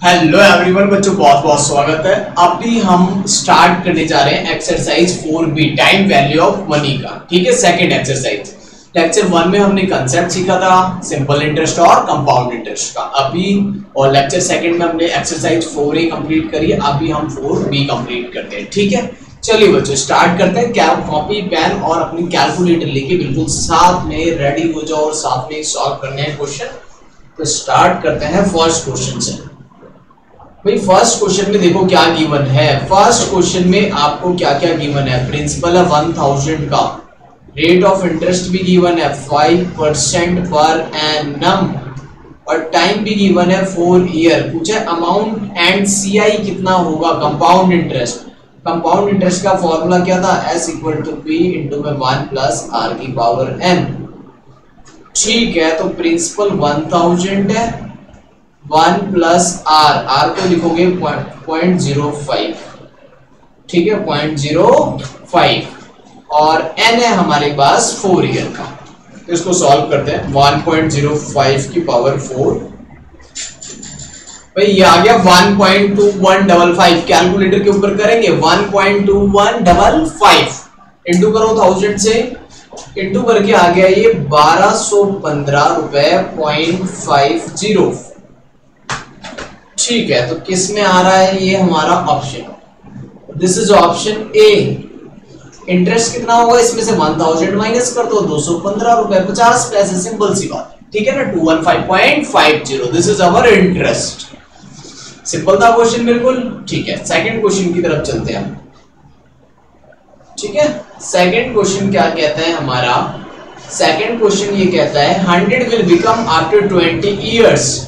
Hello everyone बच्चों, बहुत बहुत स्वागत है। अभी हम स्टार्ट करने जा रहे हैं exercise 4B time value of money का। ठीक है, सेकंड एक्सरसाइज। लेक्चर 1 में हमने कंसेप्ट सीखा था सिंपल इंटरेस्ट और कंपाउंड इंटरेस्ट का अभी, और लेक्चर सेकंड में हमने एक्सरसाइज 4A कंप्लीट करी है। अभी हम 4B कंप्लीट करते हैं। ठीक है, चलिए बच्चों स्टार्ट करते हैं। क्या कॉपी पेन और अपनी कैलकुलेटर लेके बिल्कुल साथ में रेडी हो जाओ और साथ में सॉल्व करने हैं क्वेश्चन। तो स्टार्ट करते हैं फर्स्ट क्वेश्चन से। भाई फर्स्ट क्वेश्चन में देखो क्या गिवन है। फर्स्ट क्वेश्चन में आपको क्या क्या गिवन है। प्रिंसिपल है 1000 का, रेट ऑफ इंटरेस्ट भी गिवन है 5% पर एनम, और टाइम भी गिवन है 4 ईयर। पूछा है अमाउंट एंड सीआई कितना होगा कंपाउंड इंटरेस्ट। कंपाउंड इंटरेस्ट का फॉर्मूला क्या था, S = P × 1 + R⁴n। ठीक है, तो प्रिंसिपल 1000 है, 1 + R को लिखोगे 0.05। ठीक है, 0.05, और n है हमारे पास 4 ईयर का। तो इसको सॉल्व करते हैं। 1.05 की पावर 4, भाई ये आ गया 1.2155। कैलकुलेटर के ऊपर करेंगे 1.2155 इंटू करो 1000 से, इंटू करके आ गया ये 1215 रुपए 0.50। ठीक है, तो किस में आ रहा है ये हमारा option, this is option A. Interest कितना होगा इसमें से 1000 माइनस कर दो, 215 रुपए 50 पैसे, सिंपल सी बात है। ठीक है ना, 215.50, this is our interest. Simple था क्वेश्चन बिल्कुल। ठीक है, सेकंड क्वेश्चन की तरफ चलते हैं। ठीक है, सेकंड क्वेश्चन क्या कहता है हमारा। सेकंड क्वेश्चन ये कहता है 100 विल बिकम आफ्टर 20 इयर्स।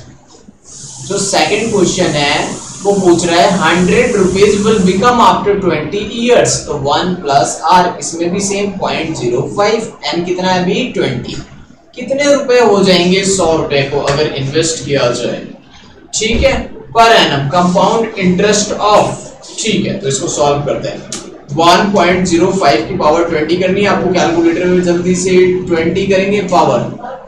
जो सेकंड क्वेश्चन है वो पूछ रहा है 100 rupees will become after 20 years. तो 1 + R, इसमें भी सेम 0.05, n कितना है अभी 20। कितने रुपए हो जाएंगे 100 रुपए को अगर इन्वेस्ट किया जाए। ठीक है, per annum compound interest of. ठीक है, तो इसको सॉल्व करते हैं। 1.05 की पावर 20 करनी है आपको कैलकुलेटर में, जल्दी से 20 करेंगे पावर,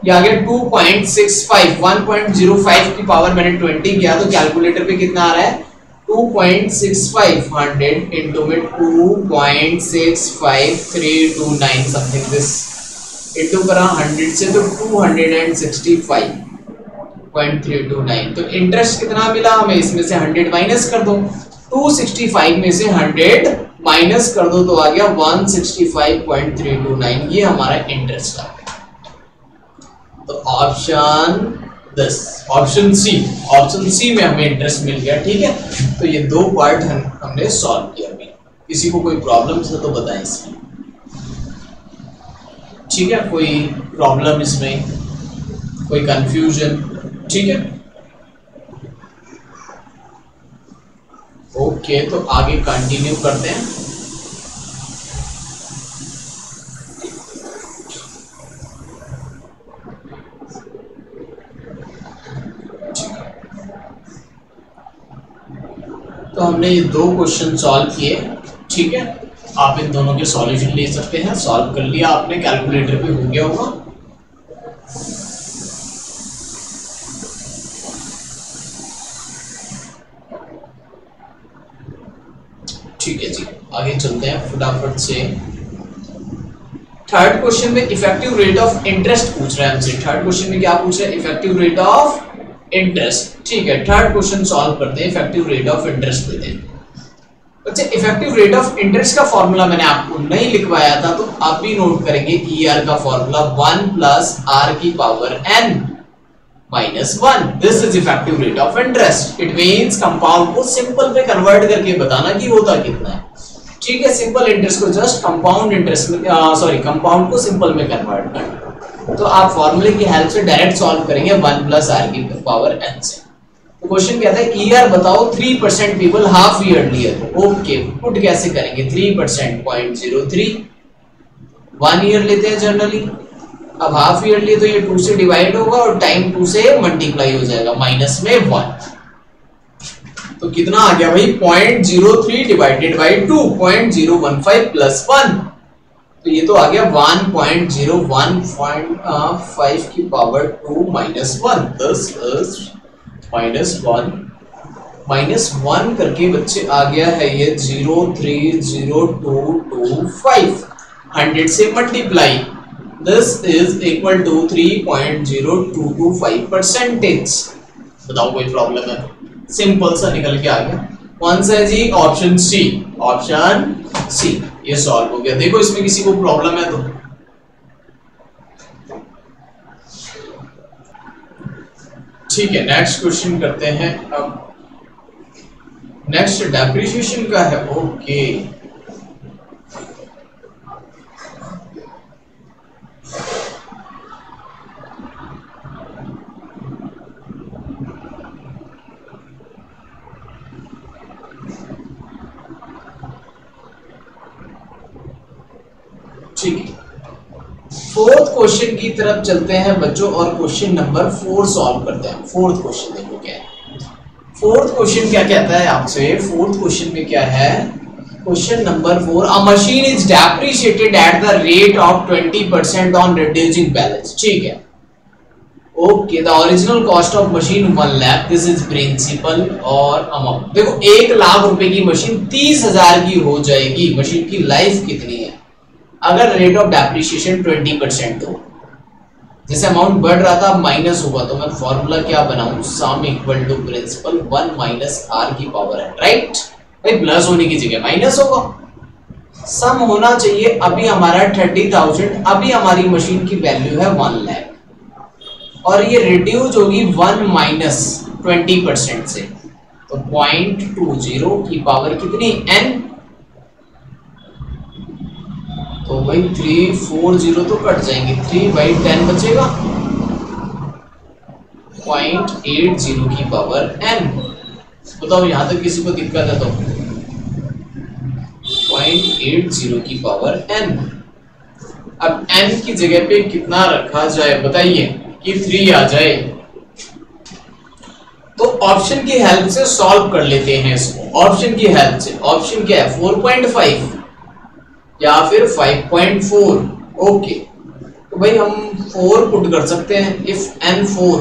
ये आ गया 2.65। 1.05 की पावर मैंने 20 किया तो कैलकुलेटर पे कितना आ रहा है 2.65। 100 इंटू में 2.65329 समथिंग दिस, इंटू करा 100 से तो 265.329। तो इंटरेस्ट कितना मिला हमें, इसमें से 100 माइनस कर दो, 265 में से 100 माइनस कर दो तो आ गया 165.329। ये हमारा इंटरेस्ट आ गया। तो ऑप्शन सी में हमें इंटरेस्ट मिल गया। ठीक है, तो ये दो पार्ट हमने सॉल्व किया। अभी किसी को कोई प्रॉब्लम है तो बताएं इसमें। ठीक है, कोई प्रॉब्लम इसमें, कोई कंफ्यूजन। ठीक है, ओके, तो आगे कंटिन्यू करते हैं। तो हमने ये दो क्वेश्चन सॉल्व किए। ठीक है, आप इन दोनों के सॉल्यूशन ले सकते हैं। सॉल्व कर लिया आपने, कैलकुलेटर पे हो गया होगा। ठीक है जी, आगे चलते हैं फटाफट से। थर्ड क्वेश्चन में इफेक्टिव रेट ऑफ इंटरेस्ट पूछ रहा है हमसे। थर्ड क्वेश्चन में क्या पूछ रहा है, इफेक्टिव रेट ऑफ इंटरेस्ट। ठीक है, थर्ड क्वेश्चन सॉल्व करते हैं। इफेक्टिव रेट ऑफ इंटरेस्ट देते हैं। अच्छा, इफेक्टिव रेट ऑफ इंटरेस्ट का फॉर्मूला मैंने आपको नहीं लिखवाया था, तो आप भी नोट करेंगे। ER का formula 1 + R⁴n -1, this is effective rate of interest. It means compound को सिंपल पे कन्वर्ट करके बताना कि होता कितना है। ठीक है, सिंपल इंटरेस्ट को जस्ट कंपाउंड इंटरेस्ट में, कंपाउंड को सिंपल में कन्वर्ट करना। तो आप फॉर्मूले की हेल्प से डायरेक्ट सॉल्व करेंगे 1 + R⁴n से। तो क्वेश्चन कहता है ER बताओ 3% पीपल हाफ ईयरली है। ओके, पुट कैसे करेंगे, 3% 0.03, 1 ईयर लेते हैं जनरली। अब हाफ ईयरली तो ये 2 से डिवाइड होगा और टाइम 2 से मल्टीप्लाई हो जाएगा, माइनस में 1। तो कितना आ गया भाई 0.03 डिवाइडेड बाई 2, 0.015 + 1। तो ये तो आ गया 1.015 की पावर 2 -1, 10 -1 -1 करके बच्चे आ गया है ये 0302225 100 से multiply, this is equal to 3.0225%। बताओ कोई प्रॉब्लम है? सिंपल सा निकल के आ गया। कौन सा है जी? ऑप्शन सी, ऑप्शन सी ये सॉल्व हो गया। देखो इसमें किसी को प्रॉब्लम है तो ठीक है, नेक्स्ट क्वेश्चन करते हैं। अब नेक्स्ट डेप्रिसिएशन का है। ओके ठीक है, फोर्थ क्वेश्चन की तरफ चलते हैं बच्चों और क्वेश्चन नंबर 4 सॉल्व करते हैं। फोर्थ क्वेश्चन देखो क्या है। फोर्थ क्वेश्चन क्या कहता है आपसे? फोर्थ क्वेश्चन में क्या है? Question number 4, a machine is depreciated at the rate of 20% on reducing balance. ठीक है, okay, the original cost of machine 1 lakh, this is principal और अमाउंट। देखो 1 लाख रुपए की मशीन 30,000 की हो जाएगी। मशीन की लाइफ कितनी है? अगर रेट ऑफ डेप्रिसिएशन 20% हो, जैसे अमाउंट बढ़ रहा था माइनस होगा, तो मैं फॉर्मूला क्या बनाऊं? Sum equal to principal 1 minus R की पावर है, राइट भाई? प्लस होने की जगह माइनस होगा, सम होना चाहिए। अभी हमारा 30,000, अभी हमारी मशीन की वैल्यू है 1 लाख और ये रिड्यूस होगी 1 माइनस 20% से, तो 0.20 की पावर कितनी? n। तो भाई 340 तो कट जाएंगे, 3/10 बचेगा, 0.80 की पावर n। बताओ यहां तक किसी को दिक्कत है तो 0.80 की पावर n। अब n की जगह पे कितना रखा जाए बताइए कि 3 आ जाए? तो ऑप्शन की हेल्प से सॉल्व कर लेते हैं इसको। ऑप्शन की हेल्प से, ऑप्शन क्या है? 4.5 या फिर 5.4। ओके, तो भाई हम 4 पुट कर सकते हैं। इफ n4,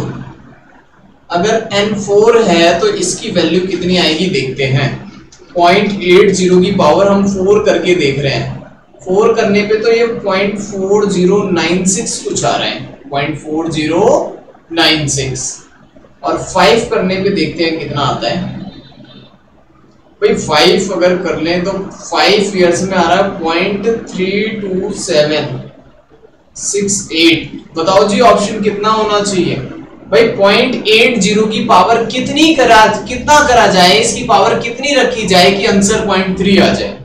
अगर n4 है तो इसकी वैल्यू कितनी आएगी देखते हैं। 0.80 की पावर हम 4 करके देख रहे हैं। 4 करने पे तो ये 0.4096 कुछ आ रहा है, 0.4096, और 5 करने पे देखते हैं कितना आता है। भाई 5 अगर कर लें तो 5 इयर्स में आ रहा है 0.32768। बताओ जी ऑप्शन कितना होना चाहिए? भाई 0.80 की पावर कितना करा जाए, इसकी पावर कितनी रखी जाए कि आंसर 0.3 आ जाए?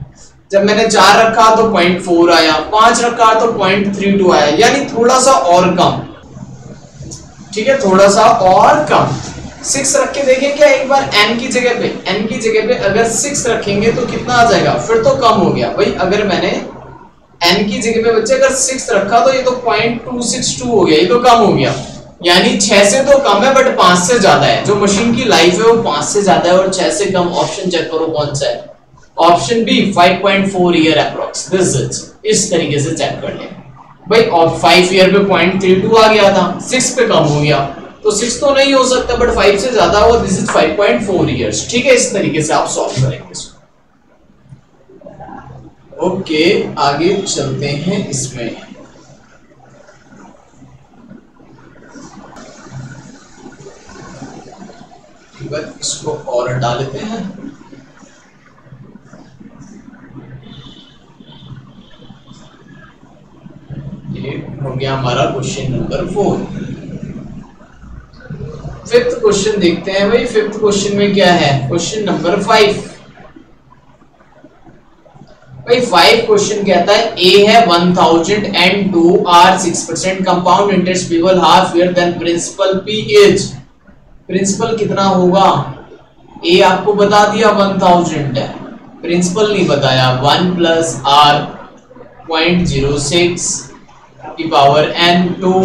जब मैंने 4 रखा तो 0.4 आया, 5 रखा तो 0.32 आया, यानी थोड़ा सा और कम। ठीक है, थोड़ा सा और कम। 6 रख के देखें क्या एक बार? n की जगह पे अगर 6 रखेंगे तो कितना आ जाएगा? फिर तो कम हो गया भाई। अगर मैंने n की जगह पे बच्चे अगर 6 रखा तो ये तो 0.262 हो गया, ये तो कम हो गया, यानी 6 से तो कम है बट 5 से ज्यादा है। जो मशीन की लाइफ है वो 5 से ज्यादा है और 6 से कम। ऑप्शन चेक करो कौन सा है? Option B 5.4 year approx. This is, इस तरीके से चेक कर लें भाई। और 5 ईयर पे 0.32 आ गया था, 6 पे कम हो गया, तो 6 तो नहीं हो सकता बट 5 से ज्यादा हो। This is 5.4 years. ठीक है, इस तरीके से आप सॉल्व करेंगे इसको। ओके, आगे चलते हैं इसमें। इसको और हटा लेते हैं। ये हो गया हमारा क्वेश्चन नंबर 4। फिफ्थ क्वेश्चन देखते हैं भाई। फिफ्थ क्वेश्चन में क्या है? Question number 5। भाई 5 क्वेश्चन कहता है A है 1000 and 2 are 6% compound interest payable half year, then principal P is. Principal कितना होगा? A आपको बता दिया 1000 है, प्रिंसिपल नहीं बताया। 1 प्लस R 0.06 की power n। 2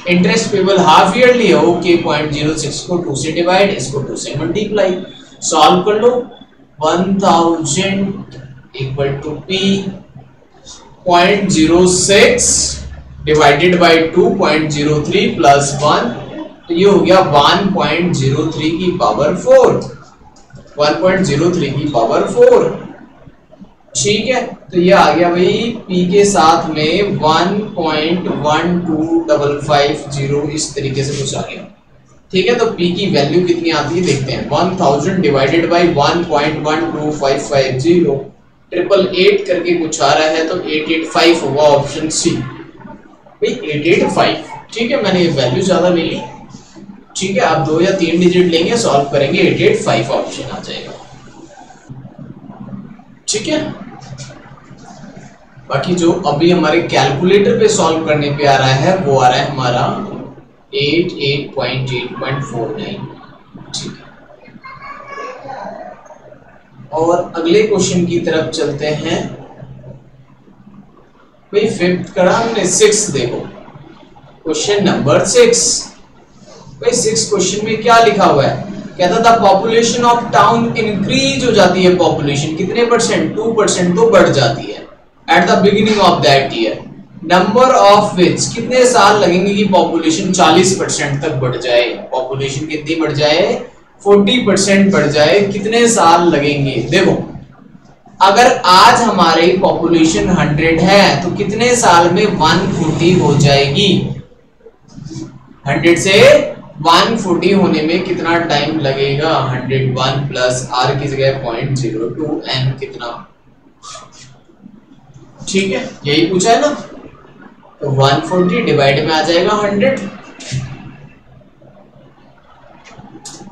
interest payable half yearly है, ओके। 0.06 को 2 से डिवाइड, इसको 2 से मल्टीप्लाई, सॉल्व कर लो। 1000 equal to P 0.06 divided by 2 0.03 plus 1, तो ये हो गया 1.03 की पावर 4। 1.03 की पावर 4। ठीक है, तो ये आ गया भाई p के साथ में 1.12550 इस तरीके से कुछ आ गया। ठीक है, तो p की वैल्यू कितनी आती है देखते हैं। 1000 डिवाइडेड बाई 1.12550 888 करके कुछ आ रहा है, तो 885 होगा ऑप्शन सी भाई 885। ठीक है, मैंने ये वैल्यू ज्यादा ले ली। ठीक है, आप 2 या 3 डिजिट लेंगे, सॉल्व करेंगे, 885 ऑप्शन आ जाएगा। ठीक है, बाकी जो अभी हमारे कैलकुलेटर पे सॉल्व करने पे आ रहा है वो आ रहा है हमारा 88.8.49। ठीक है, और अगले क्वेश्चन की तरफ चलते हैं। भाई फिफ्थ करा हमने, 6 देखो, क्वेश्चन नंबर 6। भाई 6 क्वेश्चन में क्या लिखा हुआ है, कहता था पॉपुलेशन ऑफ टाउन इंक्रीज हो जाती है। पॉपुलेशन कितने परसेंट, 2% तो बढ़ जाती है at the beginning of that year. Number of which, कितने साल लगेंगे कि पॉपुलेशन 40% तक बढ़ जाए। पॉपुलेशन कितनी बढ़ जाए, 40% बढ़ जाए, कितने साल लगेंगे। देखो अगर आज हमारी पॉपुलेशन 100 है तो कितने साल में 140 हो जाएगी। 100 से 140 होने में कितना टाइम लगेगा, 101 प्लस r की जगह 0.02 n कितना। ठीक है, यही पूछा है ना, तो 140 डिवाइड में आ जाएगा 100।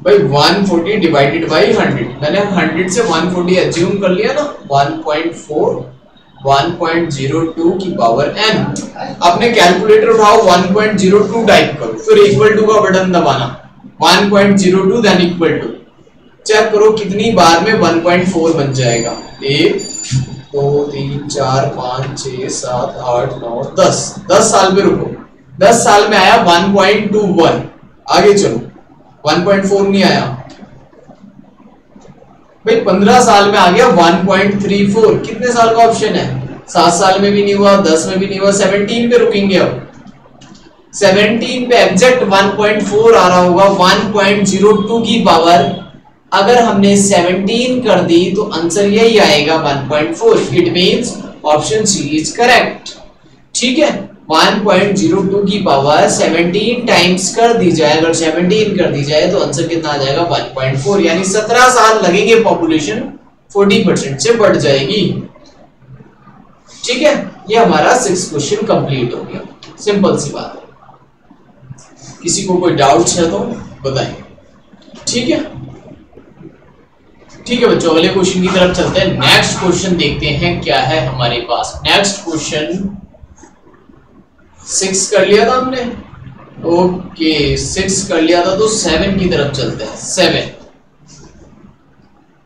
भाई 140 डिवाइडेड बाई 100, मैंने 100 से 140 एज्यूम कर लिया ना, 1.02 की पावर n। अपने कैलकुलेटर उठाओ, 1.02 टाइप करो, फिर इक्वल टू का बटन दबाना, 1.02 देन इक्वल टू, चेक करो कितनी बार में 1.4 बन जाएगा। 1 2 3 4 5 6 7 8 9 10 साल पे रुको, 10 साल में आया 1.21। आगे चलो, 1.4 नहीं आया भाई, 15 साल में आ गया 1.34। कितने साल का ऑप्शन है, 7 साल में भी नहीं हुआ, 10 में भी नहीं हुआ, 17 पे रुकेंगे। अब 17 पे एग्जैक्ट 1.4 आ रहा होगा, 1.02 की पावर अगर हमने 17 कर दी तो आंसर यही आएगा 1.4। It means option C is correct. ठीक है, 1.02 की पावर 17 टाइम्स कर दी जाए, अगर 17 कर दी जाए तो आंसर कितना आ जाएगा 1.4, यानी 17 साल लगेंगे, पॉपुलेशन 40% से बढ़ जाएगी। ठीक है, ये हमारा 6 क्वेश्चन कंप्लीट हो गया। सिंपल सी बात है, किसी को कोई डाउट्स है तो बताएं। ठीक है, ठीक है बच्चों, अगले क्वेश्चन की तरफ चलते हैं। नेक्स्ट क्वेश्चन देखते हैं क्या है हमारे पास। नेक्स्ट क्वेश्चन 6 कर लिया था हमने, ओके 6 कर लिया था, तो 7 की तरफ चलते हैं। 7,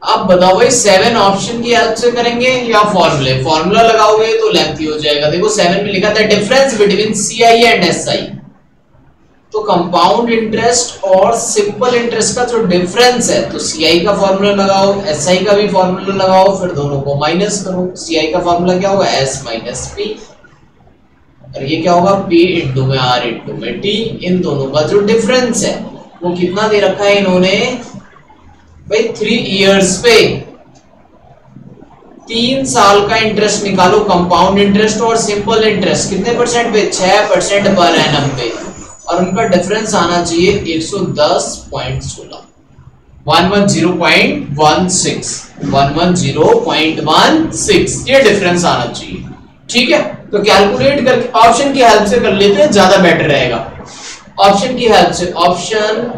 आप बताओ भाई 7 ऑप्शन की हेल्प से करेंगे या फॉर्मूला लगाओगे तो लेंथी हो जाएगा। देखो 7 में लिखा था difference between CI and SI, तो कंपाउंड इंटरेस्ट और सिंपल इंटरेस्ट का जो डिफरेंस है, तो सीआई का फॉर्मूला लगाओ, एसआई का भी फॉर्मूला लगाओ, फिर दोनों को माइनस करो। सीआई का फॉर्मूला क्या होगा, एस माइनस पी, और ये क्या होगा, P इंटू में R इंटू में T। इन दोनों का जो डिफरेंस है वो कितना दे रखा है इन्होंने भाई, 3 इयर्स पे 3 साल का इंटरेस्ट निकालो, कंपाउंड इंटरेस्ट और सिंपल इंटरेस्ट कितने परसेंट पे, 6% पर एनम पे, और उनका डिफरेंस आना चाहिए 110.16, 110.16, ये डिफरेंस आना चाहिए। ठीक है, तो कैलकुलेट करके ऑप्शन की हेल्प से कर लेते हैं, ज्यादा बेटर रहेगा। ऑप्शन की हेल्प से ऑप्शन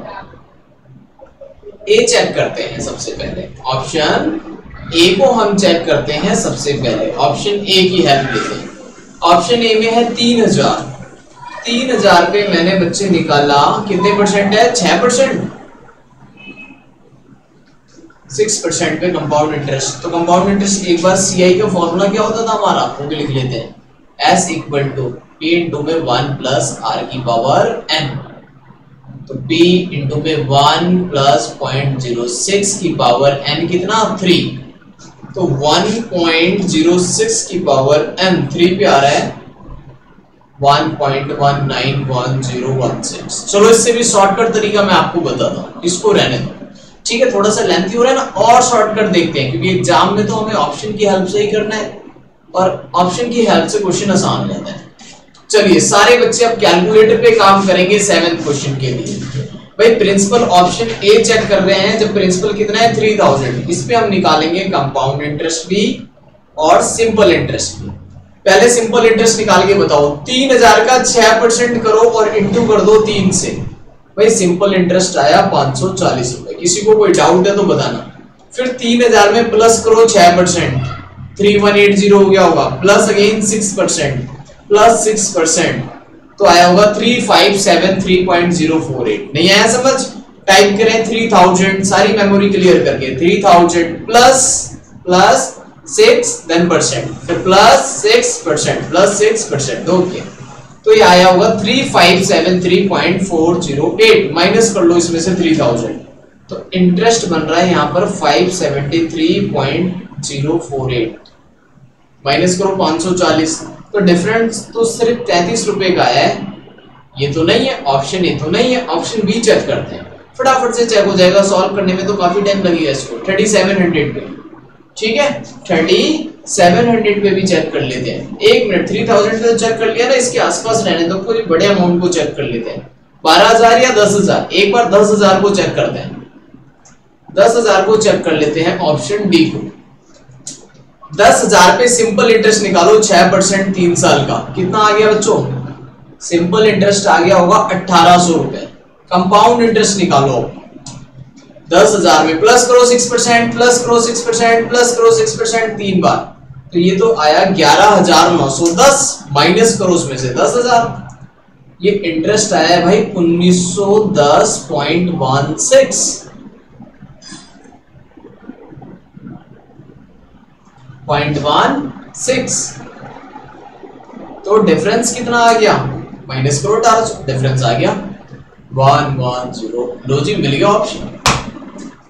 ए चेक करते हैं सबसे पहले। ऑप्शन ए को हम चेक करते हैं सबसे पहले, ऑप्शन ए की हेल्प लेते हैं। ऑप्शन ए में है 3000 पे मैंने बच्चे निकाला, कितने परसेंट है, 6%, 6% पे कंपाउंड इंटरेस्ट। तो कंपाउंड इंटरेस्ट एक बार सीआई का फॉर्मूला क्या होता था हमारा, वो भी लिख लेते हैं, S equal to P into में 1 प्लस R की पावर n, तो P इंटू में 1 प्लस 0.06 की पावर n कितना, 3, तो 1.06 की पावर n 3 पे आ रहा है 1.191016। चलो इससे भी शॉर्टकट तरीका मैं आपको बताता हूँ, इसको रहने दो। ठीक है, थोड़ा सा लेंथी हो रहा है ना, और शॉर्टकट देखते हैं क्योंकि एग्जाम में तो हमें ऑप्शन की हेल्प से ही करना है और ऑप्शन की हेल्प से क्वेश्चन आसान हो जाता है। चलिए सारे बच्चे अब कैलकुलेटर पे काम करेंगे 7th क्वेश्चन के लिए। भाई प्रिंसिपल ऑप्शन ए चेक कर रहे हैं, जब प्रिंसिपल कितना है 3000, इस पे हम निकालेंगे कंपाउंड इंटरेस्ट भी और सिंपल इंटरेस्ट भी। पहले सिंपल इंटरेस्ट निकाल के बताओ, 3000 का 6% करो और इंटू कर दो 3 से। भाई सिंपल इंटरेस्ट आया 540 रुपए। किसी को कोई डाउट है तो बताना। फिर 3000 में प्लस करो 6%, 3180 हो गया होगा, प्लस अगेन 6%, प्लस 6%, तो आया होगा 3573.048। नहीं आया समझ? टाइप करें 3000, सारी मेमोरी क्लियर करके 3000 प्लस प्लस 6 देन परसेंट, फिर प्लस 6% प्लस 6%। ओके, तो ये आया होगा 3573.408। माइनस कर लो इसमें से 3000, तो इंटरेस्ट बन रहा है यहाँ पर 573.048। माइनस करो 540, तो डिफरेंस तो सिर्फ 33 रुपए का है। ये तो नहीं है ऑप्शन, ये तो नहीं है ऑप्शन बी। चेक करते हैं, फटाफट से चेक हो जाएगा। सॉल्व करने में तो काफी टाइम लगेगा इसको। 3700 पे, ठीक है 3700 पे भी चेक कर लेते हैं। 1 मिनट, 3000 पे तो चेक कर लिया ना, इसके आसपास रहने दो, पूरी बड़े अमाउंट को चेक कर लेते हैं। 12000 या 10000, एक बार 10000 को चेक करते हैं। 10000 को चेक कर लेते हैं ऑप्शन डी को। 10000 पे सिंपल इंटरेस्ट निकालो 6% 3 साल का, कितना आ गया बच्चों? सिंपल इंटरेस्ट आ गया होगा 1800 रुपए। कंपाउंड इंटरेस्ट निकालो 10000 में प्लस करो 6%, प्लस करो 6%, प्लस करो 6% 3 बार, तो ये तो आया 11910। माइनस करो उसमें से 10000, ये इंटरेस्ट आया है भाई 1910.16। तो डिफरेंस कितना आ गया? माइनस करो 1800, डिफरेंस आ गया 110। लो जी, मिल गया ऑप्शन।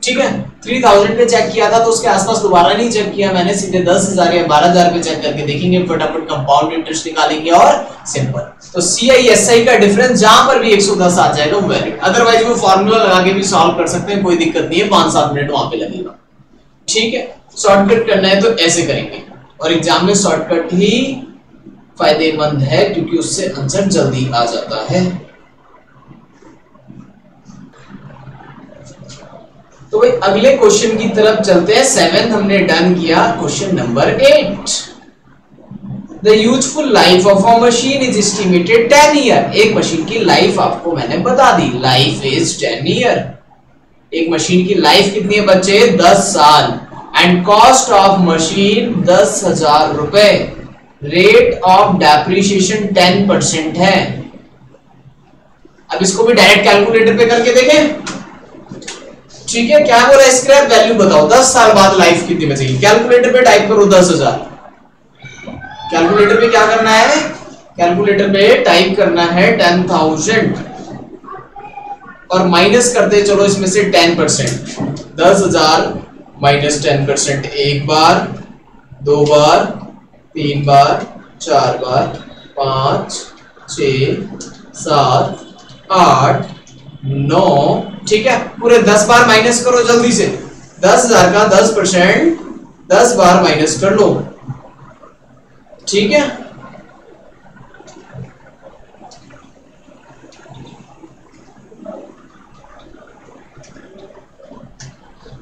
ठीक है, 3000 पे चेक किया था तो उसके आसपास दोबारा नहीं चेक किया मैंने, सीधे 10000 या 12000 पे चेक करके देखेंगे, फटाफट कंपाउंड इंटरेस्ट निकालेंगे और सिंपल। तो CI/SI का डिफरेंस जहां पर भी 110 आ जाएगा वो वैलिड। अदरवाइज वो फार्मूला लगा के भी सॉल्व कर सकते हैं, कोई दिक्कत नहीं है, 5-7 मिनट वहां पे लगेगा। ठीक है, शॉर्टकट करना है तो ऐसे करेंगे, और एग्जाम में शॉर्टकट ही फायदेमंद है क्योंकि उससे आंसर जल्दी आ जाता है। तो भाई अगले क्वेश्चन की तरफ चलते हैं। 7 हमने डन किया, question number 8। The useful life of a machine is estimated 10 year। एक मशीन की लाइफ आपको मैंने बता दी, लाइफ इज 10 ईयर। एक मशीन की लाइफ कितनी है बच्चे? 10 साल। एंड कॉस्ट ऑफ मशीन 10,000 रुपए। रेट ऑफ डेप्रिसिएशन 10% है। अब इसको भी डायरेक्ट कैलकुलेटर पे करके देखें। ठीक है, क्या बोला? स्क्रैप वैल्यू बताओ, 10 साल बाद लाइफ कितनी बचेगी? कैलकुलेटर पे टाइप करो 10,000। कैलकुलेटर पे क्या करना है? कैलकुलेटर पे टाइप करना है 10,000 और माइनस करते चलो इसमें से 10%। 10,000 माइनस 10%, एक बार, 2 बार, 3 बार, 4 बार, 5, 6, 7, 8, 9। ठीक है, पूरे 10 बार माइनस करो जल्दी से। 10,000 का 10% 10 बार माइनस कर लो। ठीक है,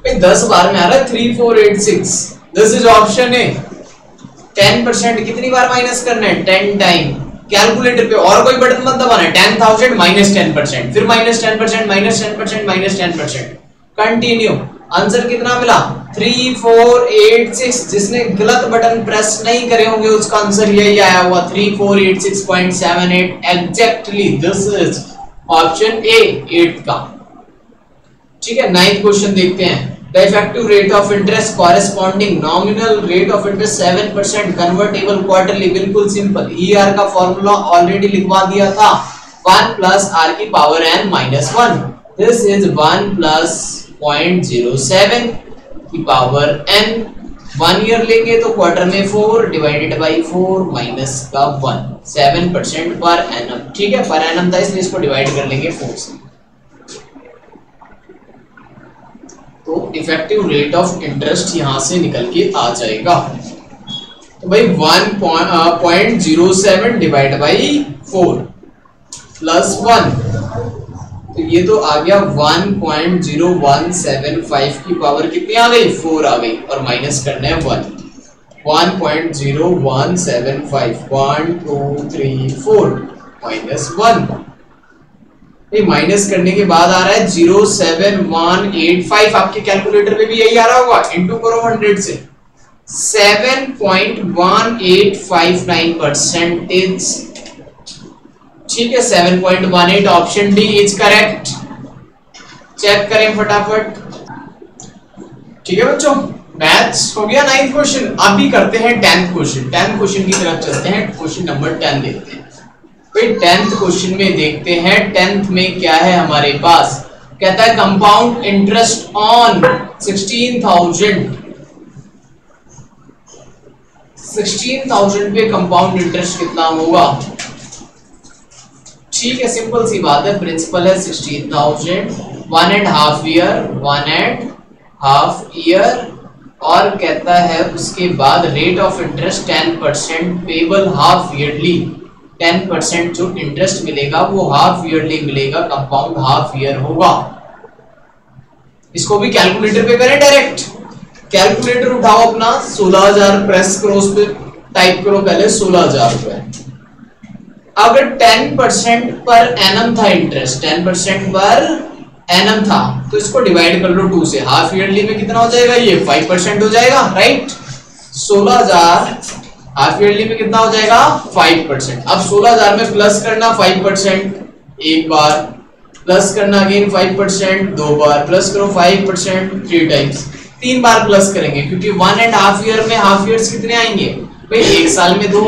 भाई 10 बार में आ रहा है 3486। This is option A. 10% कितनी बार माइनस करना है? 10 टाइम। कैलकुलेटर पे और कोई बटन मत दबाना है। 10,000 माइनस 10%, फिर minus 10%, minus 10%, minus 10%। Continue. Answer कितना मिला? 3486। जिसने गलत बटन प्रेस नहीं करे होंगे उसका आंसर यही आया हुआ, 3486.78 exactly. This is option A 8 का। ठीक है, 9th क्वेश्चन देखते हैं। The effective rate of interest corresponding nominal rate of interest 7%, convertible quarterly। बिल्कुल सिंपल, ER का फॉर्मूला ऑलरेडी लिखवा दिया था, 1 प्लस R की power n minus 1। This is 1 plus 0.07 की पावर n। 1 ईयर लेंगे तो क्वार्टर में 4 डिवाइडेड बाई 4 माइनस का 1, 7% पर एनम। ठीक है, पर एनम था इसलिए इसको डिवाइड कर लेंगे 4 से। इफेक्टिव रेट ऑफ इंटरेस्ट यहां से निकल के आ जाएगा। तो भाई 1.07 डिवाइड बाई 4 प्लस 1, तो ये तो आ गया 1.0175 की पावर कितनी आ गई, 4 आ गई, और माइनस करना है 1, 1.0175, 1 2 3 4 माइनस 1, ये माइनस करने के बाद आ रहा है 07185, आपके कैलकुलेटर पे भी यही आ रहा होगा, इंटू करो 100 से, 7.1859%। ठीक है, 7.18, option D is correct. Check करें फटाफट। ठीक है बच्चों, मैथ्स हो गया 9th क्वेश्चन। अभी करते हैं 10th क्वेश्चन। 10th क्वेश्चन की तरफ चलते हैं, क्वेश्चन नंबर 10 देखते हैं। भाई 10th क्वेश्चन में देखते हैं 10th में क्या है हमारे पास। कहता है कंपाउंड इंटरेस्ट ऑन 16,000 पे कंपाउंड इंटरेस्ट कितना होगा। ठीक है, सिंपल सी बात है, प्रिंसिपल है 16,000, 1.5 ईयर, और कहता है उसके बाद rate of interest 10% payable half yearly. 10% जो इंटरेस्ट मिलेगा वो हाफ ईयरली मिलेगा, कंपाउंड हाफ ईयर होगा। इसको भी कैलकुलेटर पे करें डायरेक्ट। कैलकुलेटर उठाओ अपना, 16,000 प्रेस करो, उस पे टाइप करो पहले 16,000 रुपए। अगर 10% पर एनम था इंटरेस्ट, 10% पर एनम था, तो इसको डिवाइड कर लो 2 से। हाफ ईयरली में कितना हो जाएगा, ये 5% हो जाएगा, राइट। 16,000 हाफ ईयरली में कितना हो जाएगा, 5%। अब 16,000 में प्लस करना 5%, एक बार प्लस करना, अगेन 5%, 2 बार प्लस करो 5%, 3 टाइम्स, 3 बार प्लस करेंगे, क्योंकि 1.5 ईयर में हाफ ईयर्स कितने आएंगे भाई, एक साल में 2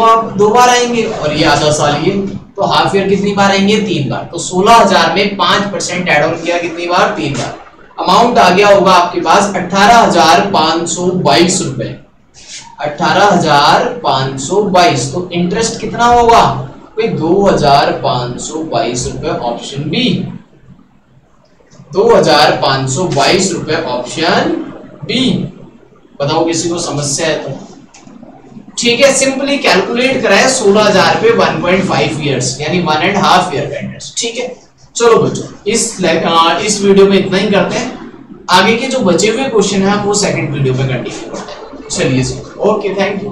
बार आएंगे, और ये आधा साल ये, तो हाफ ईयर कितनी बार आएंगे, 3 बार। तो 16,000 में 5% ऐड ऑन किया कितनी बार, 3 बार। अमाउंट आ गया होगा आपके पास 18,522 रुपए, 18,522। तो इंटरेस्ट कितना होगा भाई, 2,522 रुपए, ऑप्शन बी, 2,522 रुपए, ऑप्शन बी। बताओ किसी को समस्या है तो। ठीक है, सिंपली कैलकुलेट कराए 16,000 पे 1.5 ईयर्स, यानी 1.5 ईयर का इंटरेस्ट। ठीक है, चलो बच्चों इस वीडियो में इतना ही करते हैं। आगे के जो बचे हुए क्वेश्चन है वो सेकंड वीडियो में कंटिन्यू करते हैं। चलिए, ओके, थैंक यू।